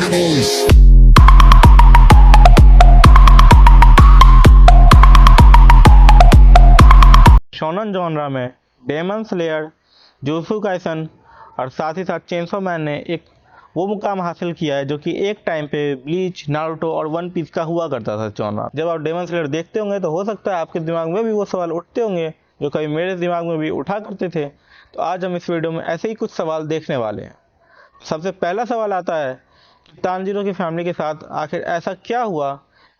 Shonen genre में daemon slayer, jujutsu Kaisen और साथ ही साथ चेनसो मैन ने एक वो मुकाम हासिल किया है जो कि एक टाइम पे ब्लीच, नारुतो और वन पीस का हुआ करता था जॉनरा। जब आप डेमन स्लेयर देखते होंगे तो हो सकता है आपके दिमाग में भी वो सवाल उठते होंगे जो कभी मेरे दिमाग में भी उठा करते थे। तो आज हम इस वीडियो में ऐसे ही कुछ सवाल देखने वाले हैं। सबसे पहला सवाल आता है कि तानजीरो की फैमिली के साथ आखिर ऐसा क्या हुआ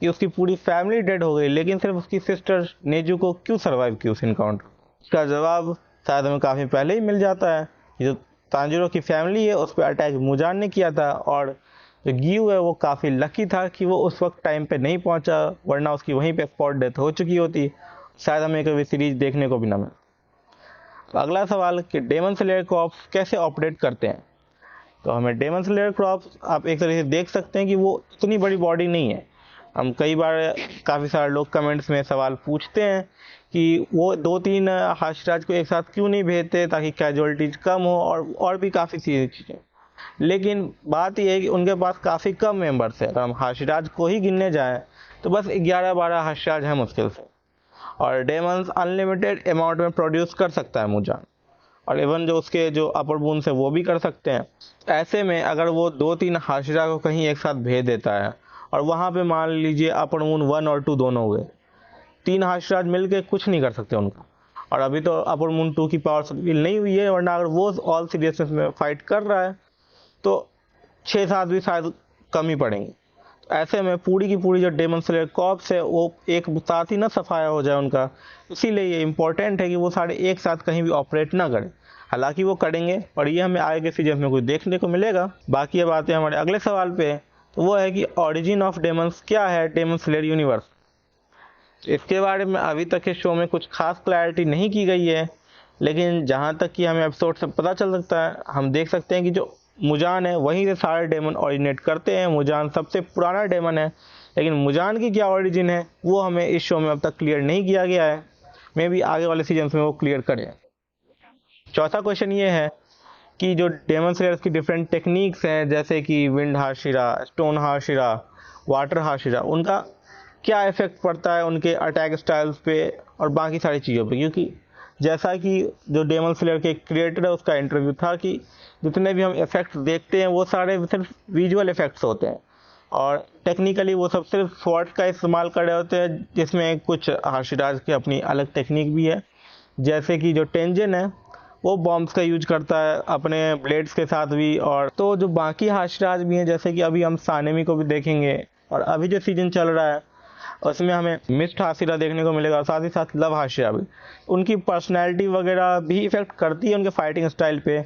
कि उसकी पूरी फैमिली डेड हो गई, लेकिन सिर्फ उसकी सिस्टर नेजुको क्यों सर्वाइव की उस इनकाउंटर। इसका जवाब शायद हमें काफ़ी पहले ही मिल जाता है। जो तानजीरो की फैमिली है उस पर अटैक मुजान ने किया था, और जो गियू है वो काफ़ी लकी था कि वो उस वक्त टाइम पे नहीं पहुंचा, वरना उसकी वहीं पे स्पॉट डेथ हो चुकी होती, शायद हमें कभी सीरीज देखने को भी ना मिले। तो अगला सवाल कि डेमन स्लेयर कॉर्प्स कैसे ऑपरेट करते हैं। तो हमें डेमन स्लेयर कॉर्प्स आप एक तरह से देख सकते हैं कि वो इतनी बड़ी बॉडी नहीं है। हम कई बार काफ़ी सारे लोग कमेंट्स में सवाल पूछते हैं कि वो 2-3 हाशिराज को एक साथ क्यों नहीं भेजते ताकि कैजुअलिटीज कम हो, और भी काफ़ी चीज़ें। लेकिन बात यह है कि उनके पास काफ़ी कम मेंबर्स है। अगर हम हाशिराज को ही गिनने जाएं तो बस 11-12 हाशिराज हैं मुश्किल से, और डेमन्स अनलिमिटेड अमाउंट में प्रोड्यूस कर सकता है मुजान, और इवन जो उसके जो अपर बून्स है वो भी कर सकते हैं। ऐसे में अगर वो 2-3 हाशिरा को कहीं एक साथ भेज देता है और वहाँ पे मान लीजिए अपर मून 1 और 2 दोनों हुए, 3 हाशिराज मिलके कुछ नहीं कर सकते उनका। और अभी तो अपर मून 2 की पावर रिवील नहीं हुई है, वरना अगर वो ऑल सीरियसनेस में फाइट कर रहा है तो 6-7 भी शायद कम ही पड़ेंगे। तो ऐसे में पूरी की पूरी जो डेमन स्लेयर कॉर्प्स है वो एक साथ ही ना सफाया हो जाए उनका। इसीलिए ये इंपॉर्टेंट है कि वो सारे एक साथ कहीं भी ऑपरेट ना करें। हालांकि वो करेंगे और ये हमें आगे के सीजन में कुछ देखने को मिलेगा। बाकी अब आते हैं हमारे अगले सवाल पे, तो वो है कि ऑरिजिन ऑफ डेमन्स क्या है डेमन स्लेयर यूनिवर्स। इसके बारे में अभी तक के शो में कुछ खास क्लैरिटी नहीं की गई है, लेकिन जहाँ तक कि हमें एपिसोड से पता चल सकता है, हम देख सकते हैं कि जो मुजान है वहीं से सारे डेमन ओरिजिनेट करते हैं। मुजान सबसे पुराना डेमन है, लेकिन मुजान की क्या ओरिजिन है वो हमें इस शो में अब तक क्लियर नहीं किया गया है। मे भी आगे वाले सीजन में वो क्लियर करें। चौथा क्वेश्चन ये है कि जो डेमन स्लेयर्स की डिफरेंट टेक्निक्स हैं, जैसे कि wind Hashira, stone Hashira, water Hashira, उनका क्या इफेक्ट पड़ता है उनके अटैक स्टाइल्स पे और बाकी सारी चीज़ों पे। क्योंकि जैसा कि जो डेमन स्लेयर के क्रिएटर है उसका इंटरव्यू था कि जितने भी हम इफेक्ट्स देखते हैं वो सारे सिर्फ विजुअल इफेक्ट्स होते हैं, और टेक्निकली वो सब सिर्फ स्वॉर्ड का इस्तेमाल कर रहे होते हैं, जिसमें कुछ हाशिराज की अपनी अलग टेक्निक भी है। जैसे कि जो टेंजन है वो बॉम्ब्स का यूज करता है अपने ब्लेड्स के साथ भी। और तो जो बाकी हाशिराज भी हैं, जैसे कि अभी हम सानेमी को भी देखेंगे, और अभी जो सीजन चल रहा है उसमें हमें मिस्ट हाशिरा देखने को मिलेगा, और साथ ही साथ लव हाशिरा भी। उनकी पर्सनैलिटी वगैरह भी इफेक्ट करती है उनके फाइटिंग स्टाइल पे,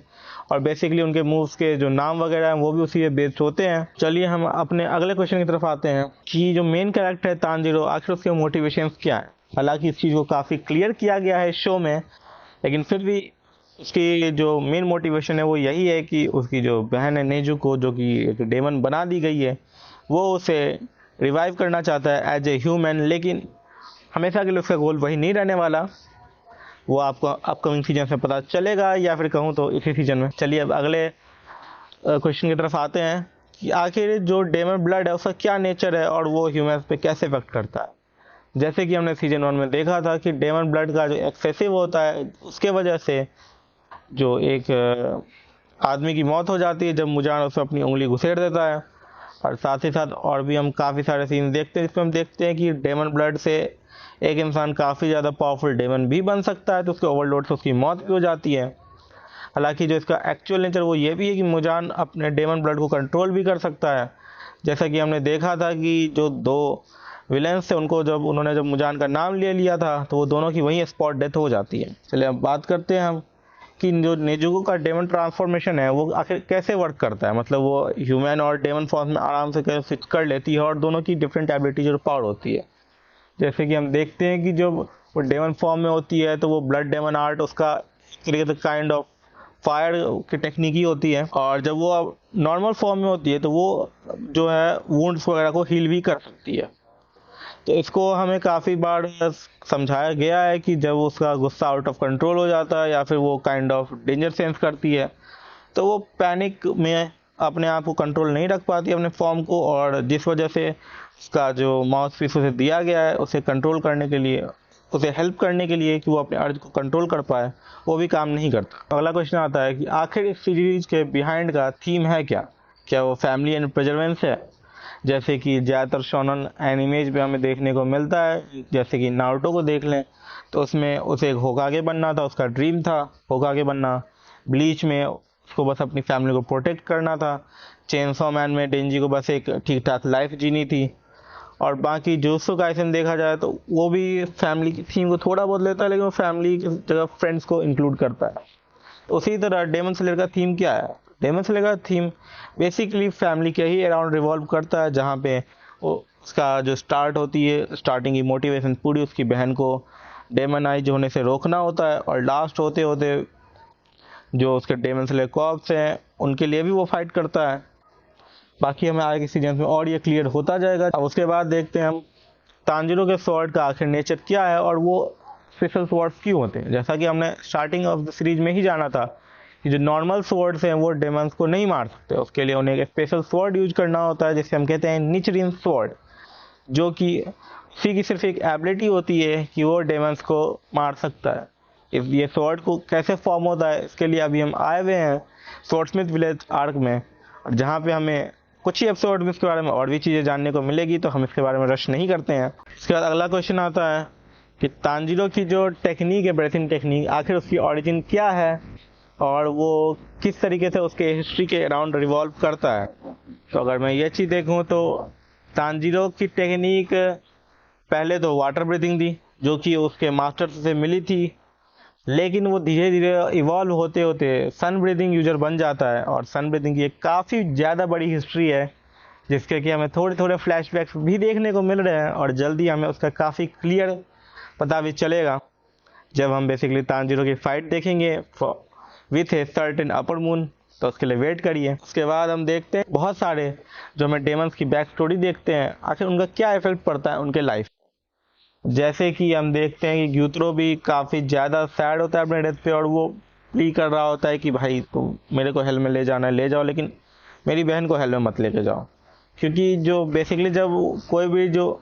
और बेसिकली उनके मूव्स के जो नाम वगैरह हैं वो भी उसी पे बेस्ड होते हैं। चलिए हम अपने अगले क्वेश्चन की तरफ आते हैं कि जो मेन कैरेक्टर है तानजीरो, आखिर उसके मोटिवेशंस क्या है। हालांकि इस चीज़ को काफ़ी क्लियर किया गया है शो में, लेकिन फिर भी उसकी जो मेन मोटिवेशन है वो यही है कि उसकी जो बहन है नेजुको, जो कि एक डेमन बना दी गई है, वो उसे रिवाइव करना चाहता है एज ए ह्यूमन। लेकिन हमेशा के लिए उसका गोल वही नहीं रहने वाला, वो आपको अपकमिंग सीजन से पता चलेगा, या फिर कहूँ तो इसी सीजन में। चलिए अब अगले क्वेश्चन की तरफ आते हैं कि आखिर जो डेमन ब्लड है उसका क्या नेचर है और वो ह्यूमन्स पे कैसे इफेक्ट करता है। जैसे कि हमने सीजन 1 में देखा था कि डेमन ब्लड का जो एक्सेसिव होता है उसके वजह से जो एक आदमी की मौत हो जाती है जब मुजान उसमें अपनी उंगली घुसेड़ देता है। और साथ ही साथ और भी हम काफ़ी सारे सीन देखते हैं जिसमें हम देखते हैं कि डेमन ब्लड से एक इंसान काफ़ी ज़्यादा पावरफुल डेमन भी बन सकता है, तो उसके ओवरलोड से उसकी मौत भी हो जाती है। हालांकि जो इसका एक्चुअल नेचर वो ये भी है कि मुजान अपने डेमन ब्लड को कंट्रोल भी कर सकता है। जैसा कि हमने देखा था कि जो 2 विलेंस थे उनको जब मुजान का नाम ले लिया था तो वो दोनों की वहीं स्पॉट डेथ हो जाती है। चलिए अब बात करते हैं हम कि जो नेजुको का डेमन ट्रांसफॉर्मेशन है वो आखिर कैसे वर्क करता है। मतलब वो ह्यूमन और डेमन फॉर्म में आराम से कैसे स्विच कर लेती है, और दोनों की डिफरेंट एबिलिटीज और पावर होती है। जैसे कि हम देखते हैं कि जब वो डेमन फॉर्म में होती है तो वो ब्लड डेमन आर्ट उसका काइंड ऑफ फायर की टेक्निक ही होती है, और जब वो नॉर्मल फॉर्म में होती है तो वो जो है वुंड्स वगैरह को हील भी कर सकती है। तो इसको हमें काफ़ी बार समझाया गया है कि जब उसका गुस्सा आउट ऑफ कंट्रोल हो जाता है या फिर वो काइंड ऑफ डेंजर सेंस करती है तो वो पैनिक में अपने आप को कंट्रोल नहीं रख पाती अपने फॉर्म को, और जिस वजह से उसका जो माउथ पीस उसे दिया गया है उसे कंट्रोल करने के लिए, उसे हेल्प करने के लिए कि वो अपने अर्ज को कंट्रोल कर पाए, वो भी काम नहीं करता। अगला क्वेश्चन आता है कि आखिर इस सीरीज के बिहाइंड का थीम है क्या? क्या वो फैमिली एंड प्रिजर्वेंस है, जैसे कि ज़्यादातर शोनन एनिमेज में हमें देखने को मिलता है? जैसे कि नारुतो को देख लें तो उसमें उसे एक होकागे बनना था, उसका ड्रीम था होकागे बनना। ब्लीच में उसको बस अपनी फैमिली को प्रोटेक्ट करना था। चेनसॉ मैन में डेंजी को बस एक ठीक ठाक लाइफ जीनी थी। और बाकी जुजुत्सु काइसेन देखा जाए तो वो भी फैमिली की थीम को थोड़ा बहुत लेता है, लेकिन वो फैमिली की जगह फ्रेंड्स को इंक्लूड करता है। उसी तरह डेमन स्लेयर का थीम क्या है? डेमन स्लेयर का थीम बेसिकली फैमिली के ही अराउंड रिवॉल्व करता है, जहाँ पे उसका जो स्टार्ट होती है, स्टार्टिंग की मोटिवेशन पूरी उसकी बहन को डेमनाइज होने से रोकना होता है, और लास्ट होते होते जो उसके डेमन स्लेयर कॉर्प्स हैं उनके लिए भी वो फाइट करता है। बाकी हमें आगे के सीजन में और ये क्लियर होता जाएगा। अब उसके बाद देखते हैं हम तांजिरो के स्वॉर्ड का आखिर नेचर क्या है और वो स्पेशल स्वॉर्ड्स क्यों होते हैं। जैसा कि हमने स्टार्टिंग ऑफ द सीरीज में ही जाना था कि जो नॉर्मल स्वॉर्ड्स हैं वो डेमन्स को नहीं मार सकते, उसके लिए उन्हें एक स्पेशल स्वॉर्ड यूज करना होता है जिसे हम कहते हैं निचरिन स्वॉर्ड, जो कि उसी की सिर्फ एक एबिलिटी होती है कि वो डेमन्स को मार सकता है। इस ये स्वॉर्ड को कैसे फॉर्म होता है इसके लिए अभी हम आए हुए हैं स्वॉर्डस्मिथ विलेज आर्क में, जहाँ पे हमें कुछ ही एपिसोड में इसके बारे में और भी चीज़ें जानने को मिलेगी, तो हम इसके बारे में रश नहीं करते हैं। इसके बाद अगला क्वेश्चन आता है कि तांजिरो की जो टेक्निक है, ब्रेथिंग टेक्निक, आखिर उसकी ओरिजिन क्या है और वो किस तरीके से उसके हिस्ट्री के अराउंड रिवॉल्व करता है। तो अगर मैं ये चीज़ देखूँ तो तांजिरो की टेक्निक पहले तो वाटर ब्रीथिंग थी, जो कि उसके मास्टर से मिली थी, लेकिन वो धीरे धीरे इवॉल्व होते होते सन ब्रीदिंग यूजर बन जाता है। और सन ब्रीदिंग की एक काफ़ी ज़्यादा बड़ी हिस्ट्री है, जिसके कि हमें थोड़े थोड़े फ्लैशबैक्स भी देखने को मिल रहे हैं, और जल्दी हमें उसका काफ़ी क्लियर पता भी चलेगा जब हम बेसिकली तांजिरो की फाइट देखेंगे with a certain upper moon. तो उसके लिए वेट करिए। उसके बाद हम देखते हैं बहुत सारे जो हमें डेमन्स की बैक स्टोरी देखते हैं, आखिर उनका क्या इफेक्ट पड़ता है उनके लाइफ। जैसे कि हम देखते हैं कि ग्यूत्रो भी काफ़ी ज़्यादा सैड होता है अपने डेथ पे, और वो प्ली कर रहा होता है कि भाई तुम मेरे को हेल में ले जाना है ले जाओ, लेकिन मेरी बहन को हेल में मत लेके जाओ। क्योंकि जो बेसिकली जब कोई भी जो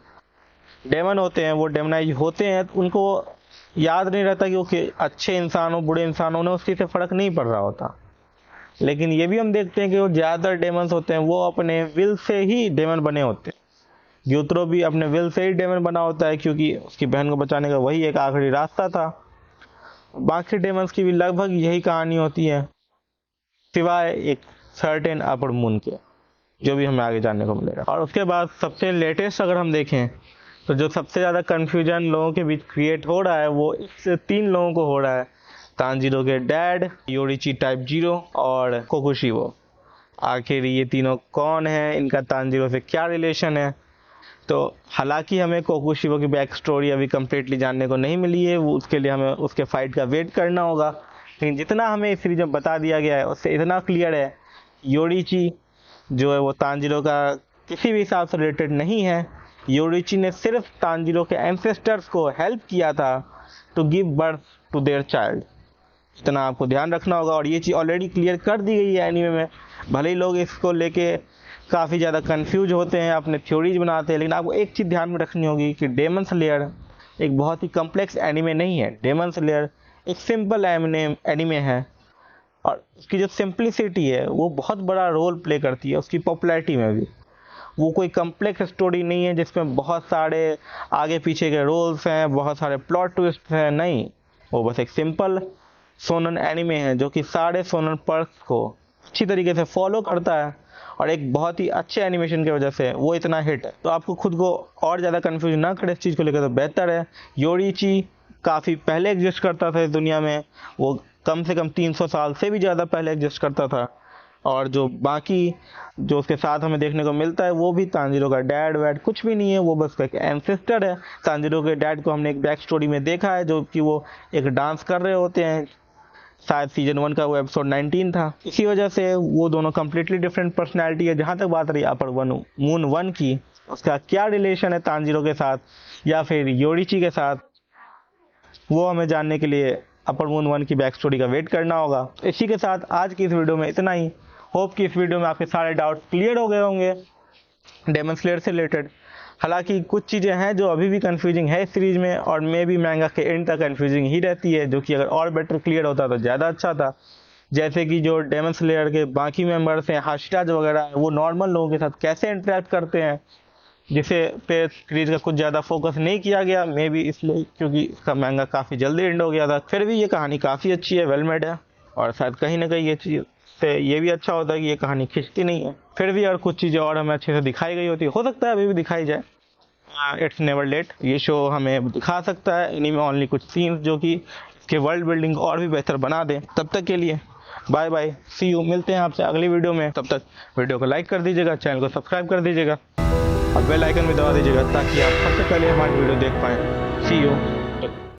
डेमन होते हैं वो डेमनाइज होते हैं तो उनको याद नहीं रहता कि वो अच्छे इंसान हो बुरे इंसान हो, उन्हें उसकी से फ़र्क नहीं पड़ रहा होता। लेकिन ये भी हम देखते हैं कि वो ज़्यादातर डेमन्स होते हैं वो अपने विल से ही डेमन बने होते हैं। ग्यूत्रो भी अपने विल से ही डेमन बना होता है, क्योंकि उसकी बहन को बचाने का वही एक आखिरी रास्ता था। बाकी डेमन्स की भी लगभग यही कहानी होती है, सिवाय एक सर्टेन अपर मून के, जो भी हमें आगे जानने को मिलेगा। और उसके बाद सबसे लेटेस्ट अगर हम देखें तो जो सबसे ज़्यादा कन्फ्यूजन लोगों के बीच क्रिएट हो रहा है वो इस 3 लोगों को हो रहा है, तांजिरो के डैड, योरिची टाइप 0 और कोकुशिबो। आखिर ये तीनों कौन है, इनका तांजिरो से क्या रिलेशन है? तो हालांकि हमें कोकुशिबो की बैक स्टोरी अभी कम्प्लीटली जानने को नहीं मिली है, वो उसके लिए हमें उसके फाइट का वेट करना होगा। लेकिन जितना हमें इस सीरीज में बता दिया गया है उससे इतना क्लियर है, योरिची जो है वो तांजिरो का किसी भी हिसाब से रिलेटेड नहीं है। योरिची ने सिर्फ तांजिरो के एंसेस्टर्स को हेल्प किया था to give birth to their child, इतना आपको ध्यान रखना होगा। और ये चीज़ ऑलरेडी क्लियर कर दी गई है एनीमे में। भले ही लोग इसको लेके काफ़ी ज़्यादा कंफ्यूज होते हैं, अपने थ्योरीज बनाते हैं, लेकिन आपको एक चीज़ ध्यान में रखनी होगी कि डेमन स्लेयर एक बहुत ही कम्प्लेक्स एनीमे नहीं है। डेमन स्लेयर एक सिंपल एनीमे है, और उसकी जो सिंप्लिसिटी है वो बहुत बड़ा रोल प्ले करती है उसकी पॉपुलैरिटी में भी। वो कोई कम्प्लेक्स स्टोरी नहीं है जिसमें बहुत सारे आगे पीछे के रोल्स हैं, बहुत सारे प्लॉट ट्विस्ट हैं, नहीं। वो बस एक सिंपल सोनन एनीमे है जो कि सारे सोनन पर्क्स को अच्छी तरीके से फॉलो करता है, और एक बहुत ही अच्छे एनिमेशन की वजह से वो इतना हिट है। तो आपको खुद को और ज़्यादा कंफ्यूज ना करें इस चीज़ को लेकर तो बेहतर है। योरिची काफ़ी पहले एग्जिस्ट करता था इस दुनिया में, वो कम से कम 300 साल से भी ज़्यादा पहले एग्जिस्ट करता था। और जो बाकी जो उसके साथ हमें देखने को मिलता है वो भी तांजिरो का डैड वैड कुछ भी नहीं है, वो बस एक एंसेस्टर है। तांजिरो के डैड को हमने एक बैक स्टोरी में देखा है, जो कि वो एक डांस कर रहे होते हैं, शायद सीजन 1 का वो एपिसोड 19 था। इसी वजह से वो दोनों कम्प्लीटली डिफरेंट पर्सनैलिटी है। जहाँ तक बात रही अपर मून 1 की, उसका क्या रिलेशन है तांजिरो के साथ या फिर योरिची के साथ, वो हमें जानने के लिए अपर मून 1 की बैक स्टोरी का वेट करना होगा। इसी के साथ आज की इस वीडियो में इतना ही। होप कि इस वीडियो में आपके सारे डाउट क्लियर हो गए होंगे डेमन स्लेयर से रिलेटेड। हालांकि कुछ चीज़ें हैं जो अभी भी कंफ्यूजिंग है इस सीरीज में, और मे भी मैंगा के एंड तक कंफ्यूजिंग ही रहती है, जो कि अगर और बेटर क्लियर होता तो ज़्यादा अच्छा था। जैसे कि जो डेमन स्लेयर के बाकी मेंबर्स हैं, हाशिराज वगैरह, वो नॉर्मल लोगों के साथ कैसे इंटरेक्ट करते हैं, जिसे पे सीरीज का कुछ ज़्यादा फोकस नहीं किया गया, मे बी इसलिए क्योंकि इसका मैंगा काफ़ी जल्दी एंड हो गया था। फिर भी ये कहानी काफ़ी अच्छी है, वेल मेड है, और शायद कहीं ना कहीं ये चीज़ से ये भी अच्छा होता है कि ये कहानी खिंचती नहीं है। फिर भी अगर कुछ चीज़ें और हमें अच्छे से दिखाई गई होती, हो सकता है अभी भी दिखाई जाए। इट्स नेवर लेट, ये शो हमें दिखा सकता है इन्हीं में ओनली कुछ सीन्स जो कि इसके वर्ल्ड बिल्डिंग और भी बेहतर बना दें। तब तक के लिए बाय बाय, सी यू, मिलते हैं आपसे अगली वीडियो में। तब तक वीडियो को लाइक कर दीजिएगा, चैनल को सब्सक्राइब कर दीजिएगा और बेल आइकन भी दबा दीजिएगा ताकि आप सबसे पहले हमारी वीडियो देख पाएँ। सी यू।